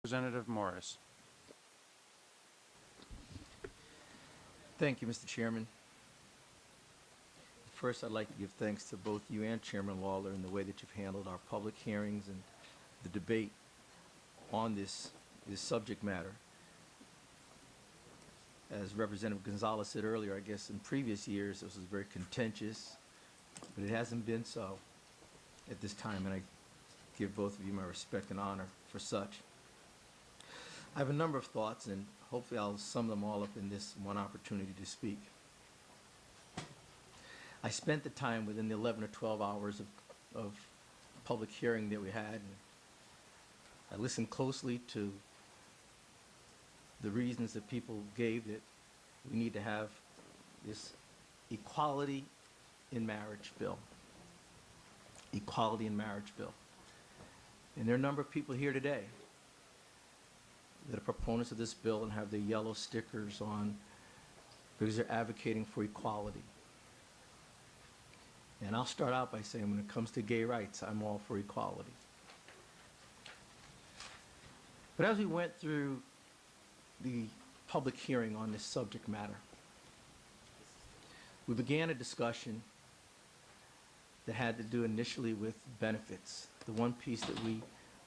Representative Morris. Thank you, Mr. Chairman. First, I'd like to give thanks to both you and Chairman Lawler in the way that you've handled our public hearings and the debate on this subject matter. As Representative Gonzalez said earlier, I guess in previous years this was very contentious, but it hasn't been so at this time, and I give both of you my respect and honor for such. I have a number of thoughts, and hopefully I'll sum them all up in this one opportunity to speak. I spent the time within the 11 or 12 hours of public hearing that we had, and I listened closely to the reasons that people gave that we need to have this equality in marriage bill. Equality in marriage bill. And there are a number of people here today that are proponents of this bill and have their yellow stickers on because they're advocating for equality. And I'll start out by saying when it comes to gay rights, I'm all for equality. But as we went through the public hearing on this subject matter, we began a discussion that had to do initially with benefits, the one piece that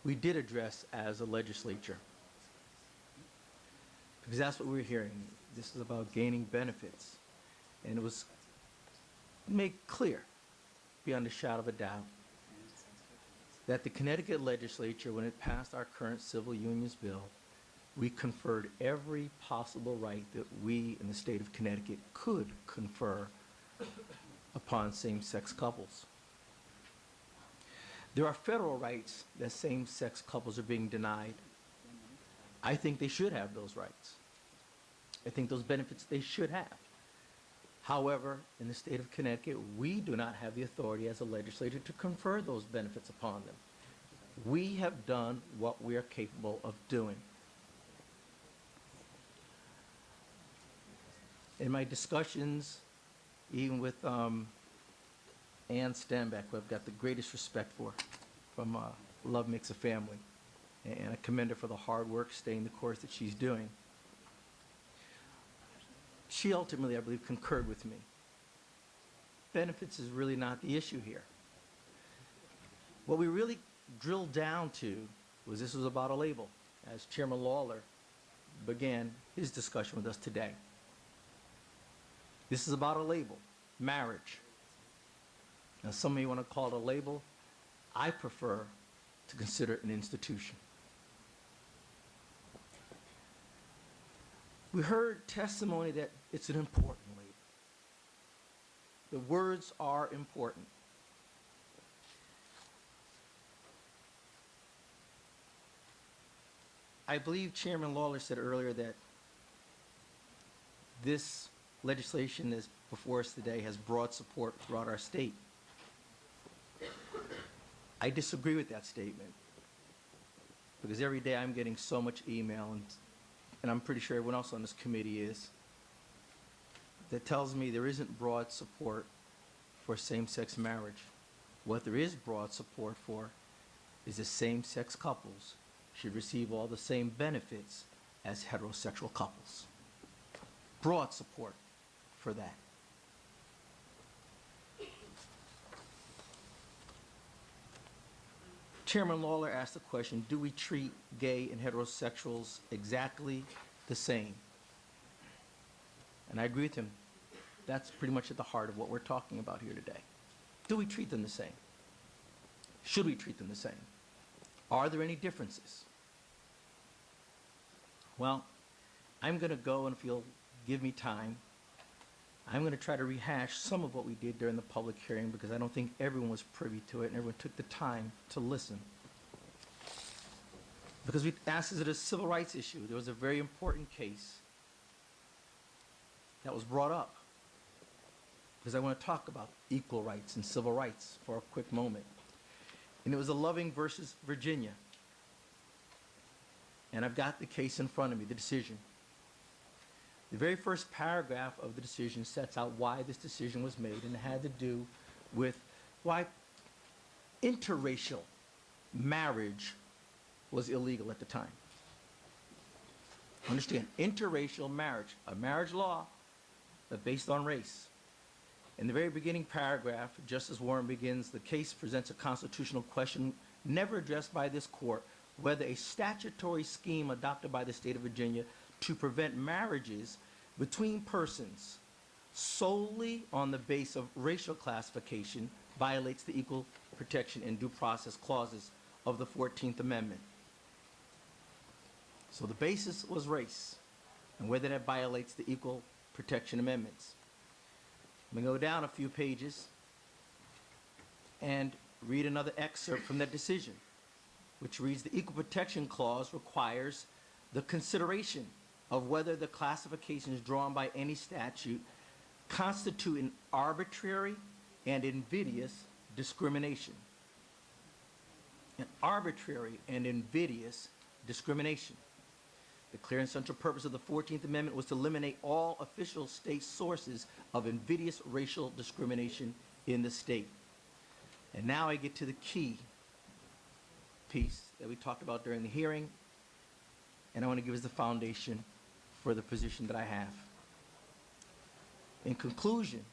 we did address as a legislature. Because that's what we were hearing. This is about gaining benefits. And it was made clear, beyond a shadow of a doubt, that the Connecticut legislature, when it passed our current civil unions bill, we conferred every possible right that we in the state of Connecticut could confer upon same-sex couples. There are federal rights that same-sex couples are being denied. I think they should have those rights. I think those benefits they should have. However, in the state of Connecticut, we do not have the authority as a legislature to confer those benefits upon them. We have done what we are capable of doing. In my discussions, even with Ann Stanback, who I've got the greatest respect for, from Love Makes a Family, and I commend her for the hard work, staying the course that she's doing. She ultimately, I believe, concurred with me. Benefits is really not the issue here. What we really drilled down to was this was about a label, as Chairman Lawler began his discussion with us today. This is about a label, marriage. Now, some may want to call it a label. I prefer to consider it an institution. We heard testimony that it's an important label. The words are important. I believe Chairman Lawler said earlier that this legislation that's before us today has broad support throughout our state. I disagree with that statement because every day I'm getting so much email, and I'm pretty sure everyone else on this committee is, that tells me there isn't broad support for same-sex marriage. What there is broad support for is that same-sex couples should receive all the same benefits as heterosexual couples. Broad support for that. Chairman Lawler asked the question, do we treat gay and heterosexuals exactly the same? And I agree with him. That's pretty much at the heart of what we're talking about here today. Do we treat them the same? Should we treat them the same? Are there any differences? Well, I'm going to go, and if you'll give me time, I'm going to try to rehash some of what we did during the public hearing because I don't think everyone was privy to it and everyone took the time to listen. Because we asked, is it a civil rights issue? There was a very important case that was brought up because I want to talk about equal rights and civil rights for a quick moment. And it was a Loving versus Virginia. And I've got the case in front of me, the decision. The very first paragraph of the decision sets out why this decision was made, and it had to do with why interracial marriage was illegal at the time. Understand, interracial marriage, a marriage law, but based on race. In the very beginning paragraph, Justice Warren begins, the case presents a constitutional question never addressed by this court, whether a statutory scheme adopted by the state of Virginia to prevent marriages between persons solely on the basis of racial classification violates the equal protection and due process clauses of the 14th Amendment. So the basis was race, and whether that violates the equal protection amendments. Let me go down a few pages and read another excerpt from that decision, which reads, the Equal Protection Clause requires the consideration of whether the classifications drawn by any statute constitute an arbitrary and invidious discrimination. An arbitrary and invidious discrimination. The clear and central purpose of the 14th Amendment was to eliminate all official state sources of invidious racial discrimination in the state. And now I get to the key piece that we talked about during the hearing, and I want to give us the foundation for the position that I have. In conclusion,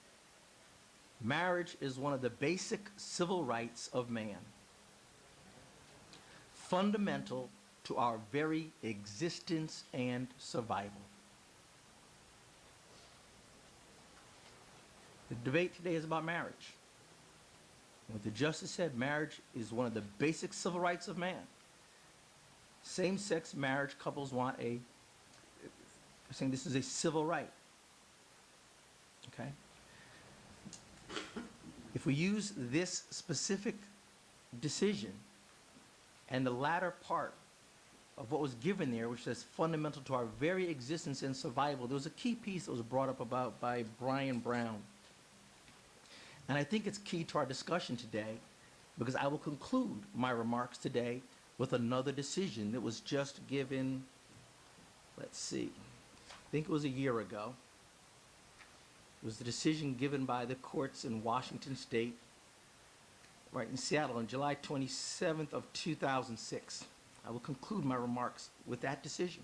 marriage is one of the basic civil rights of man, fundamental to our very existence and survival. The debate today is about marriage. What the justice said, marriage is one of the basic civil rights of man. Same-sex marriage couples want saying this is a civil right. Okay? If we use this specific decision and the latter part of what was given there, which says fundamental to our very existence and survival, there was a key piece that was brought up about by Brian Brown. And I think it's key to our discussion today, because I will conclude my remarks today with another decision that was just given, let's see, I think it was a year ago. It was the decision given by the courts in Washington State, right in Seattle, on July 27th of 2006. I will conclude my remarks with that decision,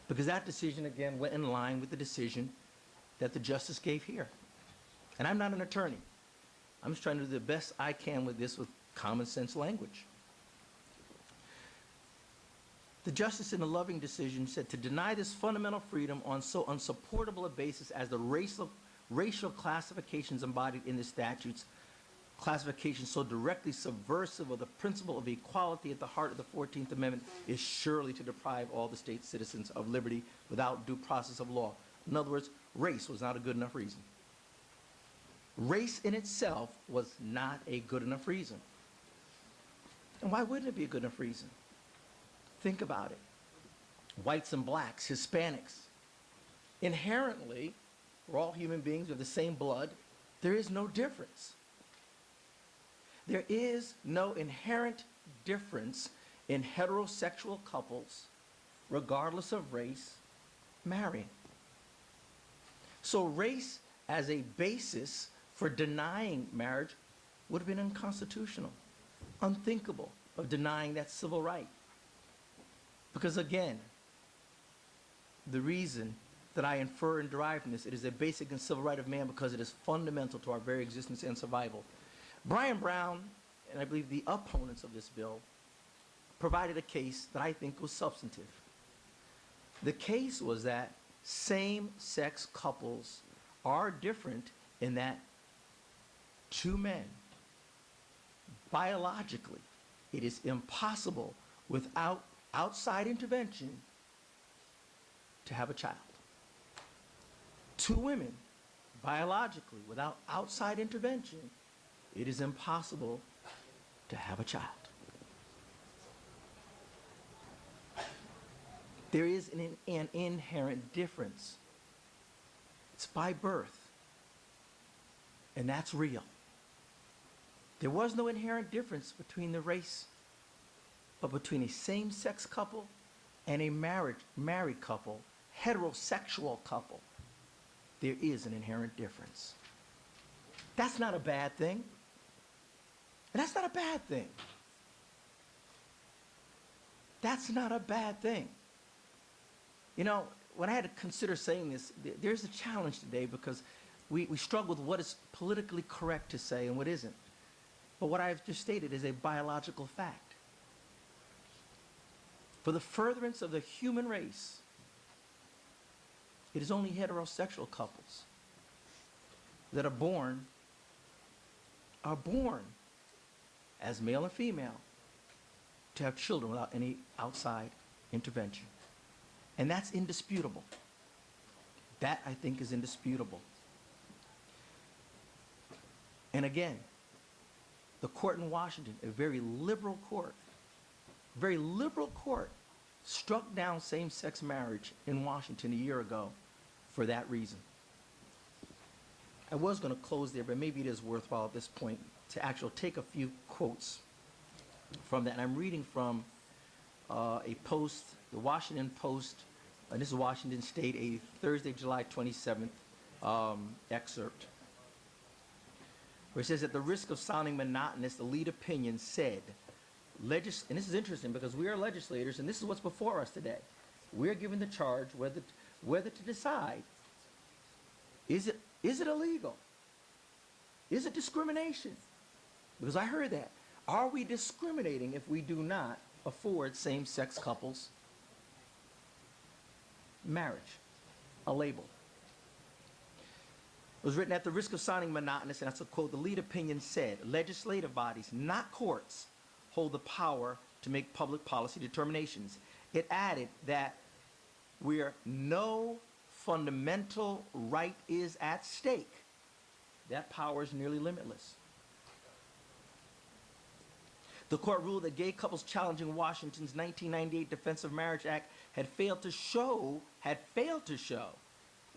because that decision, again, went in line with the decision that the justice gave here. And I'm not an attorney. I'm just trying to do the best I can with this with common sense language. The justice in the Loving decision said to deny this fundamental freedom on so unsupportable a basis as the racial classifications embodied in the statutes, classifications so directly subversive of the principle of equality at the heart of the 14th Amendment, is surely to deprive all the state's citizens of liberty without due process of law. In other words, race was not a good enough reason. Race in itself was not a good enough reason. And why wouldn't it be a good enough reason? Think about it. Whites and blacks, Hispanics. Inherently, we're all human beings, we have the same blood. There is no difference. There is no inherent difference in heterosexual couples, regardless of race, marrying. So race as a basis for denying marriage would have been unconstitutional, unthinkable of denying that civil right. Because again, the reason that I infer and derive from this, it is a basic and civil right of man because it is fundamental to our very existence and survival. Brian Brown, and I believe the opponents of this bill, provided a case that I think was substantive. The case was that same-sex couples are different in that two men, biologically, it is impossible without outside intervention to have a child. Two women, biologically, without outside intervention, it is impossible to have a child. There is an inherent difference. It's by birth, and that's real. There was no inherent difference between the race, but between a same-sex couple and a married couple, heterosexual couple, there is an inherent difference. That's not a bad thing. And that's not a bad thing. That's not a bad thing. You know, when I had to consider saying this, there's a challenge today because we struggle with what is politically correct to say and what isn't. But what I've just stated is a biological fact. For the furtherance of the human race, it is only heterosexual couples that are born as male and female to have children without any outside intervention. And that's indisputable. That, I think, is indisputable. And again, the court in Washington, a very liberal court, struck down same-sex marriage in Washington a year ago for that reason. I was going to close there, but maybe it is worthwhile at this point to actually take a few quotes from that. And I'm reading from a post, the Washington Post, and this is Washington State, a Thursday, July 27th excerpt, where it says, at the risk of sounding monotonous, the lead opinion said, and this is interesting because we are legislators, and this is what's before us today. We're given the charge whether to decide, is it illegal? Is it discrimination? Because I heard that. Are we discriminating if we do not afford same-sex couples marriage, a label? It was written, at the risk of sounding monotonous, and that's a quote, the lead opinion said, legislative bodies, not courts, hold the power to make public policy determinations. It added that where no fundamental right is at stake, that power is nearly limitless. The court ruled that gay couples challenging Washington's 1998 Defense of Marriage Act had failed to show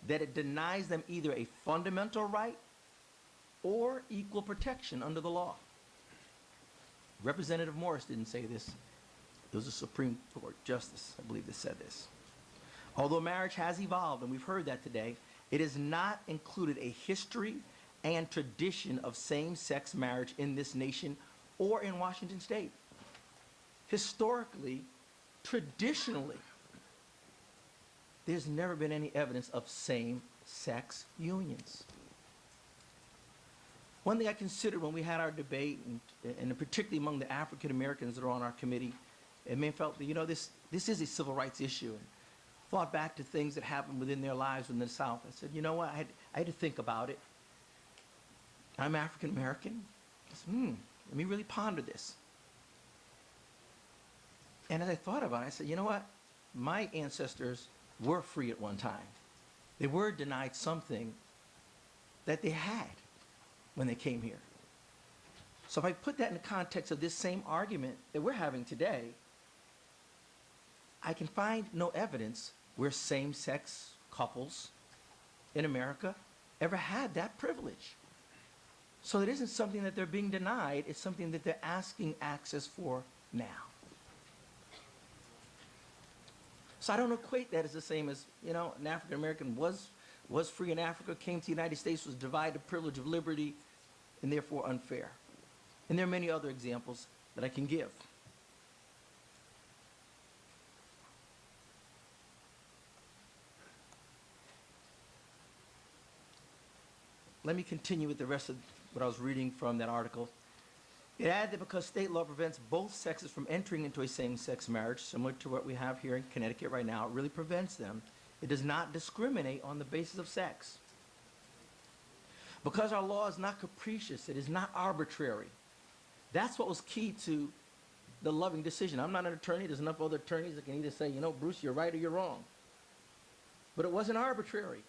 that it denies them either a fundamental right or equal protection under the law. Representative Morris didn't say this. It was a Supreme Court justice, I believe, that said this. Although marriage has evolved, and we've heard that today, it has not included a history and tradition of same-sex marriage in this nation or in Washington State. Historically, traditionally, there's never been any evidence of same-sex unions. One thing I considered when we had our debate, and particularly among the African Americans that are on our committee, and men felt that, you know, this is a civil rights issue, and thought back to things that happened within their lives in the South. I said, you know what, I had to think about it. I'm African American. I said, let me really ponder this. And as I thought about it, I said, you know what, my ancestors were free at one time. They were denied something that they had when they came here. So if I put that in the context of this same argument that we're having today, I can find no evidence where same-sex couples in America ever had that privilege. So it isn't something that they're being denied, it's something that they're asking access for now. So I don't equate that as the same as, you know, an African American was free in Africa, came to the United States, was denied the privilege of liberty, and therefore unfair. And there are many other examples that I can give. Let me continue with the rest of what I was reading from that article. It added that because state law prevents both sexes from entering into a same-sex marriage, similar to what we have here in Connecticut right now, it really prevents them. It does not discriminate on the basis of sex. Because our law is not capricious, it is not arbitrary. That's what was key to the Loving decision. I'm not an attorney. There's enough other attorneys that can either say, you know, Bruce, you're right or you're wrong. But it wasn't arbitrary.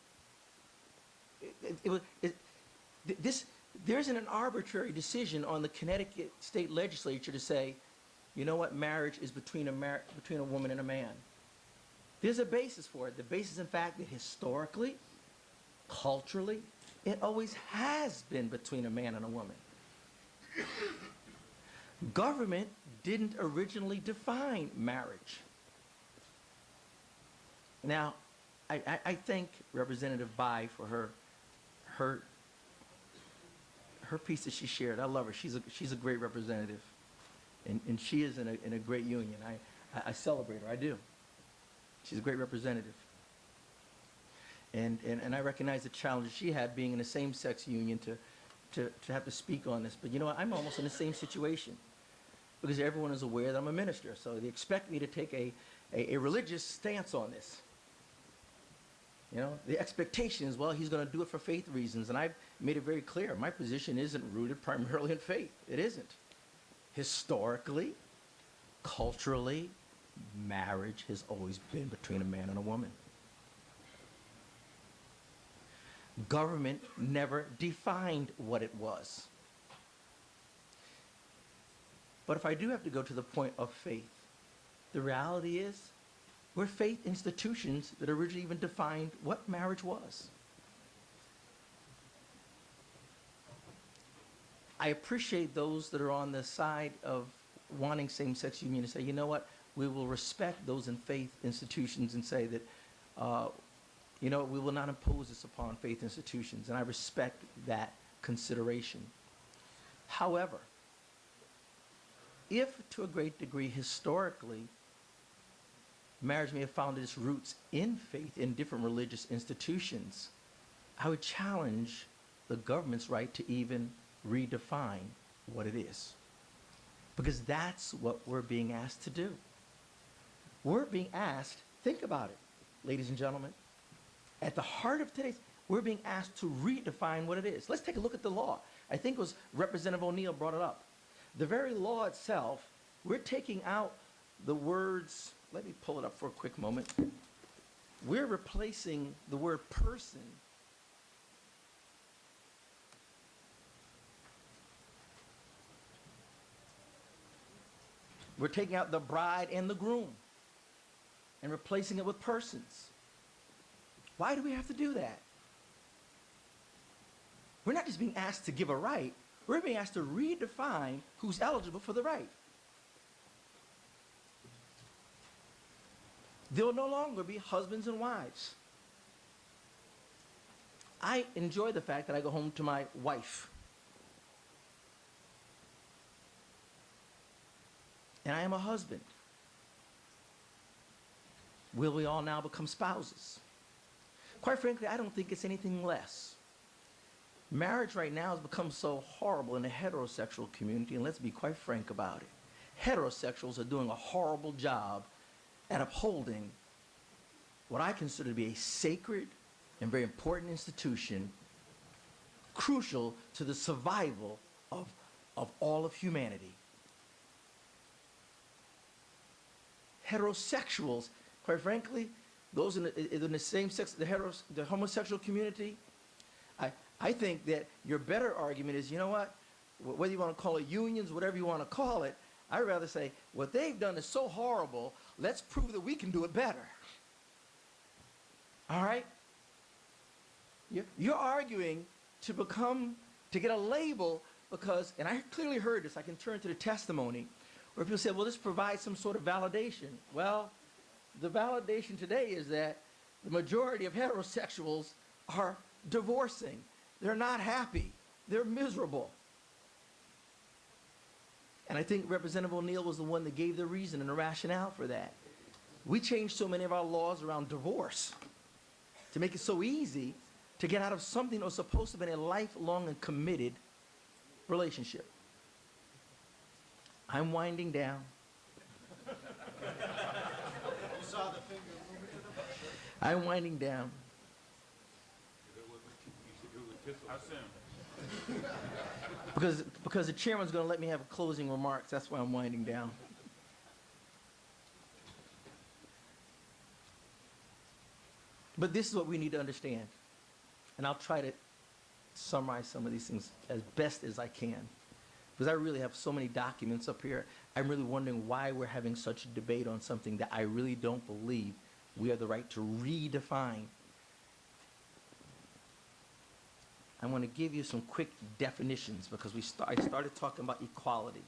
There isn't an arbitrary decision on the Connecticut state legislature to say, you know what, marriage is between a woman and a man. There's a basis for it. The basis, in fact, that historically, culturally, it always has been between a man and a woman. Government didn't originally define marriage. Now, I thank Representative Bai for her piece that she shared. I love her. She's a great representative, and she is in a great union. I celebrate her. I do. She's a great representative. And I recognize the challenge she had being in a same-sex union to have to speak on this. But you know what? I'm almost in the same situation because everyone is aware that I'm a minister. So they expect me to take a religious stance on this. You know, the expectation is, well, he's going to do it for faith reasons. And I've made it very clear. My position isn't rooted primarily in faith. It isn't. Historically, culturally, marriage has always been between a man and a woman. Government never defined what it was. But if I do have to go to the point of faith, the reality is we're faith institutions that originally even defined what marriage was. I appreciate those that are on the side of wanting same-sex union to say, you know what, we will respect those in faith institutions and say that, you know, we will not impose this upon faith institutions, and I respect that consideration. However, if to a great degree historically marriage may have found its roots in faith in different religious institutions, I would challenge the government's right to even redefine what it is. Because that's what we're being asked to do. We're being asked, think about it, ladies and gentlemen. At the heart of today's, we're being asked to redefine what it is. Let's take a look at the law. I think it was Representative O'Neill brought it up. The very law itself, we're taking out the words, let me pull it up for a quick moment. We're replacing the word person we're taking out the bride and the groom and replacing it with persons. Why do we have to do that? We're not just being asked to give a right, we're being asked to redefine who's eligible for the right. There will no longer be husbands and wives. I enjoy the fact that I go home to my wife. And I am a husband. Will we all now become spouses? Quite frankly, I don't think it's anything less. Marriage right now has become so horrible in the heterosexual community, and let's be quite frank about it. Heterosexuals are doing a horrible job at upholding what I consider to be a sacred and very important institution, crucial to the survival of all of humanity. Heterosexuals, quite frankly, those in the same sex, the homosexual community, I think that your better argument is, you know what, whether you want to call it unions, whatever you want to call it, I'd rather say what they've done is so horrible, let's prove that we can do it better. All right? You're arguing to get a label because, and I clearly heard this, I can turn to the testimony, where people say, well, this provides some sort of validation. Well, the validation today is that the majority of heterosexuals are divorcing. They're not happy. They're miserable. And I think Representative O'Neill was the one that gave the reason and the rationale for that. We changed so many of our laws around divorce to make it so easy to get out of something that was supposed to have been a lifelong and committed relationship. I'm winding down. I'm winding down. Because the chairman's going to let me have closing remarks. That's why I'm winding down. But this is what we need to understand. And I'll try to summarize some of these things as best as I can. Because I really have so many documents up here. I'm really wondering why we're having such a debate on something that I really don't believe we have the right to redefine. I want to give you some quick definitions because I started talking about equality.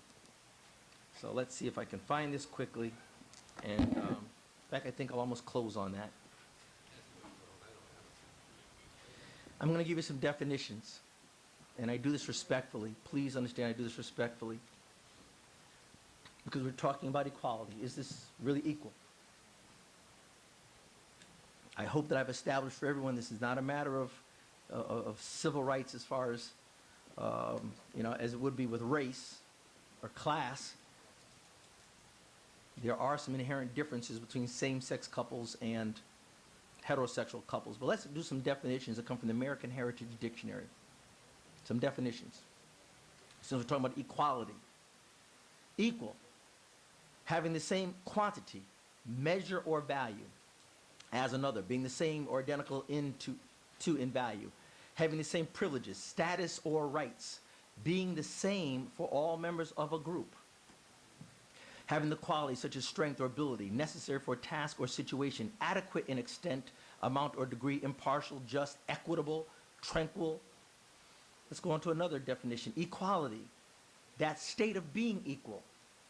So let's see if I can find this quickly. And in fact, I think I'll almost close on that. I'm going to give you some definitions. And I do this respectfully. Please understand I do this respectfully. Because we're talking about equality. Is this really equal? I hope that I've established for everyone this is not a matter of civil rights as far as, as it would be with race or class. There are some inherent differences between same-sex couples and heterosexual couples. But let's do some definitions that come from the American Heritage Dictionary. Some definitions. Since we're talking about equality. Equal, having the same quantity, measure, or value as another, being the same or identical in value, having the same privileges, status, or rights, being the same for all members of a group, having the qualities such as strength or ability necessary for a task or situation, adequate in extent, amount, or degree, impartial, just, equitable, tranquil. Let's go on to another definition. Equality, that state of being equal,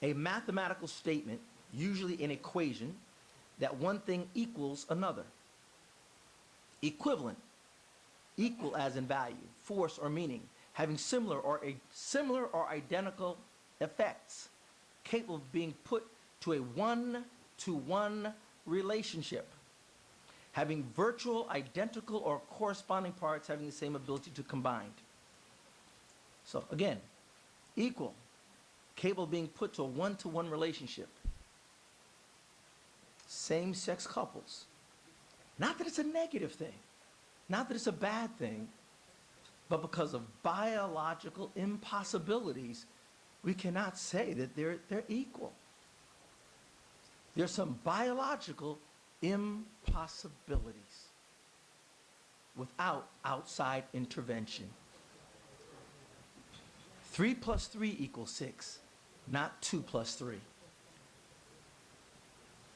a mathematical statement, usually an equation, that one thing equals another. Equivalent, equal as in value, force, or meaning, having similar or identical effects, capable of being put to a one-to-one relationship, having virtual, identical, or corresponding parts having the same ability to combine. So again, equal, capable of being put to a one-to-one relationship. Same-sex couples. Not that it's a negative thing, not that it's a bad thing, but because of biological impossibilities, we cannot say that they're equal. There's some biological impossibilities without outside intervention. 3 plus 3 equals 6, not 2 plus 3.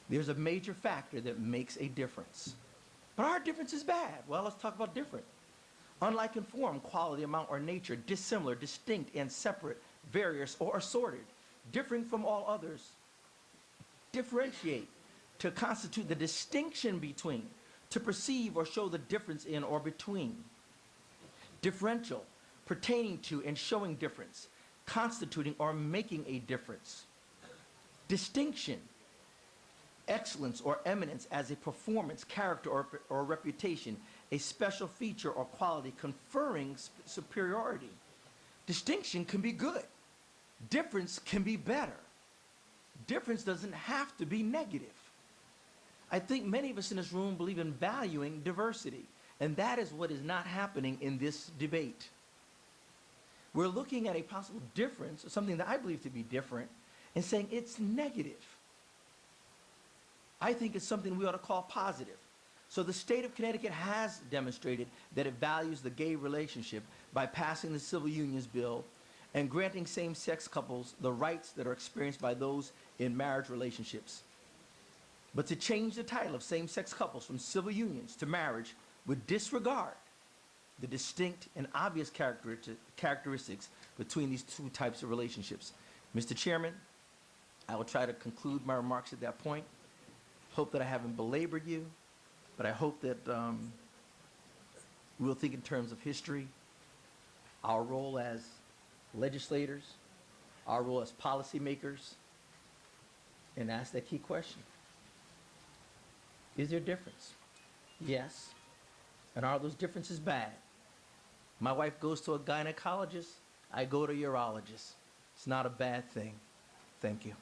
There's a major factor that makes a difference. But our difference is bad. Well, let's talk about different. Unlike in form, quality, amount, or nature, dissimilar, distinct, and separate, various, or assorted, differing from all others. Differentiate, to constitute the distinction between, to perceive or show the difference in or between. Differential, pertaining to and showing difference, constituting or making a difference. Distinction, excellence or eminence as a performance, character, or reputation, a special feature or quality conferring superiority. Distinction can be good. Difference can be better. Difference doesn't have to be negative. I think many of us in this room believe in valuing diversity, and that is what is not happening in this debate. We're looking at a possible difference, something that I believe to be different, and saying it's negative. I think it's something we ought to call positive. So the state of Connecticut has demonstrated that it values the gay relationship by passing the Civil Unions Bill and granting same-sex couples the rights that are experienced by those in marriage relationships. But to change the title of same-sex couples from civil unions to marriage would disregard the distinct and obvious characteristics between these two types of relationships. Mr. Chairman, I will try to conclude my remarks at that point. Hope that I haven't belabored you, but I hope that we'll think in terms of history, our role as legislators, our role as policymakers, and ask that key question. Is there a difference? Yes. And are those differences bad? My wife goes to a gynecologist, I go to a urologist. It's not a bad thing. Thank you.